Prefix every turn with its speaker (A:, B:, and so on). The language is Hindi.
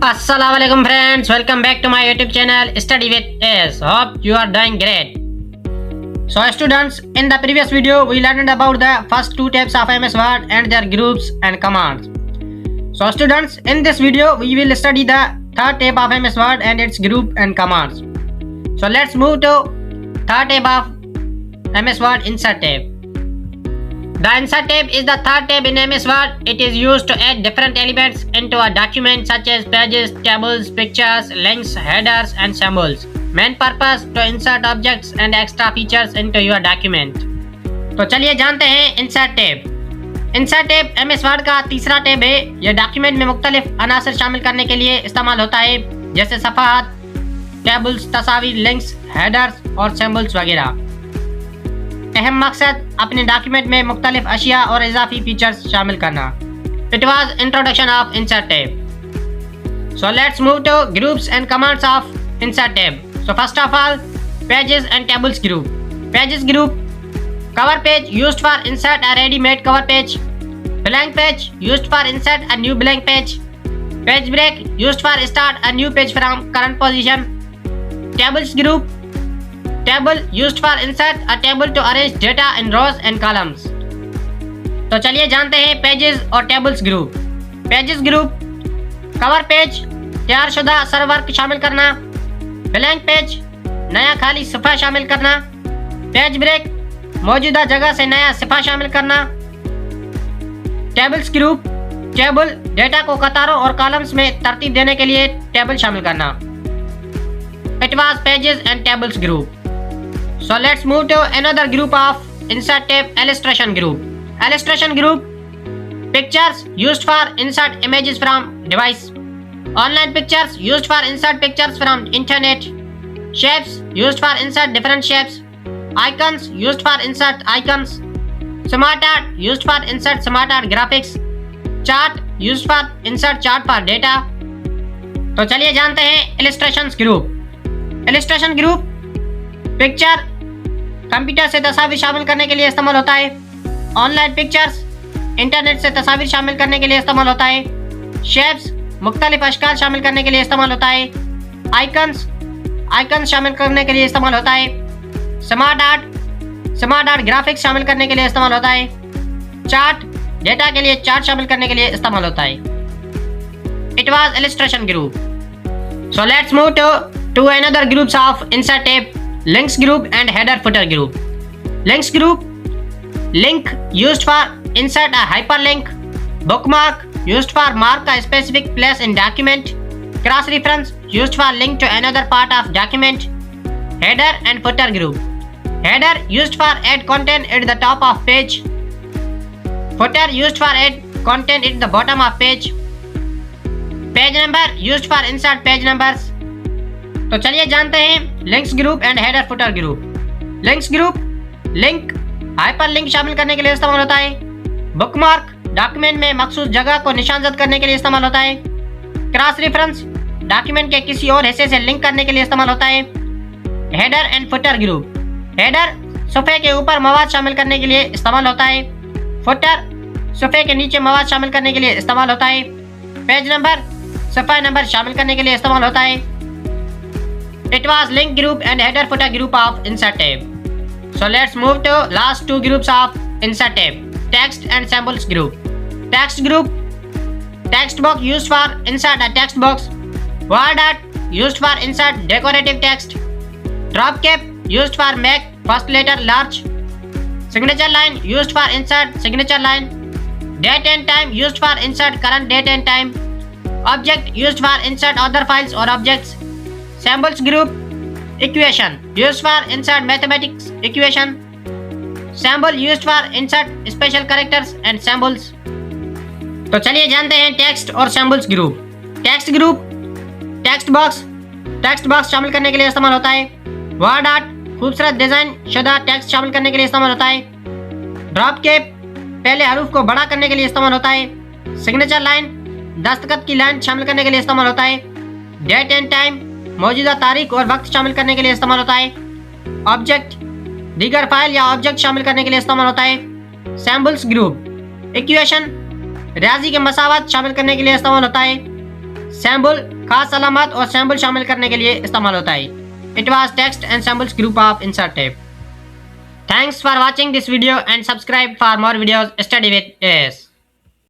A: Assalamualaikum friends, welcome back to my YouTube channel Study with S. Hope you are doing great. So students, in the previous video we learned about the first two types of MS Word and their groups and commands. So students, in this video we will study the third type of MS Word and its group and commands. So let's move to third type of MS Word, insert tab. The insert tab is the third tab in MS Word. It is used to add different elements into a document such as pages, tables, pictures, links, headers and symbols. Main purpose to insert objects and extra features into your document. तो चलिए जानते हैं insert tab. Insert tab MS Word का तीसरा टैब है। यह डॉक्यूमेंट में मुख्तलिफ अनासर शामिल करने के लिए इस्तेमाल होता है, जैसे सफ़ाहत, टेबल्स, तस्वीर, लिंक्स, हेडर्स और सिंबल्स वगैरह। अहम मकसद अपने डॉक्यूमेंट में मुख्तलिफ अशिया और इजाफी फीचर्स शामिल करना। It was introduction of insert tab. So let's move to groups and commands of insert tab. So first of all, pages and tables group. Pages group, cover page used for insert a ready made cover page, blank page used for insert a new blank page, page break used for start a new page from current position. Tables group, table used for insert a table to arrange data in rows and columns. तो चलिए जानते हैं पेजेस और tables group. Pages group, cover page तैयारशुदा सरवर्क शामिल करना, ब्लैंक पेज नया खाली सफ़ा शामिल करना, पेज ब्रेक मौजूदा जगह से नया सफ़ा शामिल करना। टेबल्स ग्रुप, टेबल डेटा को कतारों और कॉलम्स में तरतीब देने के लिए टेबल शामिल करना। It was pages and tables group. So let's move to another group of insert tab, illustration group. Illustration group, pictures used for insert images from device, online pictures used for insert pictures from internet, shapes used for insert different shapes, icons used for insert icons, smart art used for insert smart art graphics, chart used for insert chart for data. तो चलिए जानते हैं illustrations group. Illustration group, picture computer से तस्वीर शामिल करने के लिए इस्तेमाल होता है, ऑनलाइन पिक्चर्स इंटरनेट से तस्वीर शामिल करने के लिए इस्तेमाल होता है, शेप्स मुख्तलिफ अशकाल शामिल करने के लिए इस्तेमाल होता है, आइकन्स शामिल करने के लिए इस्तेमाल होता है, स्मार्ट आर्ट ग्राफिक्स शामिल करने के लिए इस्तेमाल होता है, चार्ट डेटा के लिए चार्ट शामिल करने के लिए इस्तेमाल होता है। It was illustration group. So let's move to another groups of insert tab, links group and header footer group. Links group, link used for insert a hyperlink, bookmark used for mark a specific place in document, cross reference used for link to another part of document. Header and footer group, header used for add content at the top of page, footer used for add content at the bottom of page, page number used for insert page numbers. तो चलिए जानते हैं links group and header footer group. Links group, link hyper link शामिल करने के लिए इस्तेमाल होता है, बुकमार्क डॉक्यूमेंट में मखसूस जगह को निशानजद करने के लिए इस्तेमाल होता है, क्रॉस रेफरेंस डॉक्यूमेंट के किसी और हिस्से से लिंक करने के लिए इस्तेमाल होता है। Header and footer group, header सफ़े के ऊपर मवाद शामिल करने के लिए इस्तेमाल होता है, फुटर सफ़े के नीचे मवाद शामिल करने के लिए इस्तेमाल होता है, पेज नंबर सफ़ा नंबर शामिल करने के लिए इस्तेमाल होता है। It was link group and header footer group of insert tab. So let's move to last two groups of insert tab, text and symbols group. Text group, text box used for insert a text box, word art used for insert decorative text, drop cap used for make first letter large, signature line used for insert signature line, date and time used for insert current date and time, object used for insert other files or objects. Symbols group, equation used for insert mathematics equation, symbol used for insert special characters and symbols. तो चलिए जानते हैं टेक्स्ट और symbols group. Text group, text box शामिल करने के लिए इस्तेमाल होता है, वर्ड आर्ट खूबसूरत डिजाइन शुदा टेक्स्ट शामिल करने के लिए इस्तेमाल होता है, ड्रॉप कैप पहले हरूफ को बड़ा करने के लिए इस्तेमाल होता है, सिग्नेचर लाइन दस्तखत की लाइन शामिल करने के लिए इस्तेमाल होता है, डेट एंड टाइम मौजूदा तारीख और वक्त शामिल करने के लिए इस्तेमाल होता है, ऑब्जेक्ट दीगर फाइल या ऑब्जेक्ट शामिल करने के लिए इस्तेमाल होता है। सिंबल्स ग्रुप, इक्वेशन रियाजी के मसावत शामिल करने के लिए इस्तेमाल होता है, सैम्बल खास अलामत और सैम्बल शामिल करने के लिए इस्तेमाल होता है। It was text and symbols group of insertive. Thanks for watching this video and subscribe for more videos study with S.